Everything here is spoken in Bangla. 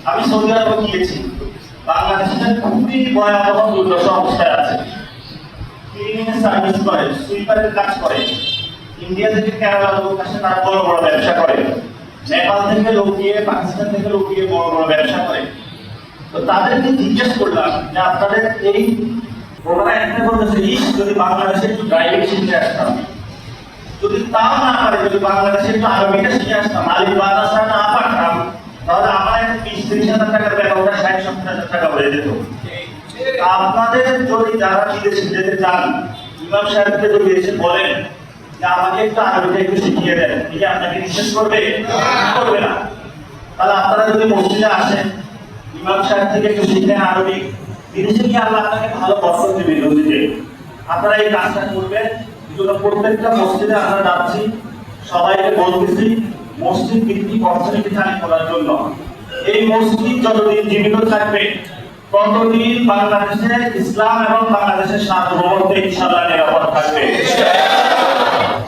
আমি সৌদি আরবে গিয়েছি, বাংলাদেশের খুবই ভয়াবহ দুর্দশা অবস্থায় আছে। ক্লিনিং সার্ভিস করে, সুইপারের কাজ করে, ইন্ডিয়া থেকে কেরালা লোক আসে, তারা বড় বড় ব্যবসা করে, নেপাল থেকে লোক গিয়ে, পাকিস্তান থেকে লোক গিয়ে বড় বড় ব্যবসা করে। তো তাদেরকে জিজ্ঞেস করলাম যে আপনাদের এই, ওনারা একটা বলতেছে যদি বাংলাদেশে একটু ড্রাইভিং শিখে আসতাম, যদি তাও না পারে, যদি বাংলাদেশে একটু আরবিটা শিখে আসতাম, আলিফ বা তা না পারতাম, তাহলে আমার একটা 20-30 হাজার টাকার বেতনটা 60-70 হাজার টাকা হয়ে যেত। আপনাদের যদি যারা বিদেশে যেতে চান, ইমাম সাহেবকে যদি এসে বলেন যে আমাকে একটু আরবিটা একটু শিখিয়ে দেন, ঠিক আছে, আপনাকে নিষেধ করবে? করবে না। তাহলে আপনারা যদি মসজিদে আসেন, ইমাম সাহেব থেকে একটু শিখেন আরবি, বিদেশে গিয়ে আল্লাহ আপনাকে ভালো বরকত দেবে। নদীতে আপনারা এই কাজটা করবেন। প্রত্যেকটা মসজিদে আমরা যাচ্ছি, সবাইকে বলতেছি মসজিদ ভিত্তিক অর্থনীতি চালু করার জন্য। এই মসজিদ যতদিন জীবিত থাকবে, ততদিন বাংলাদেশের ইসলাম এবং বাংলাদেশের সার্বভৌমত্ব ইনশাআল্লাহ নিরাপদ থাকবে।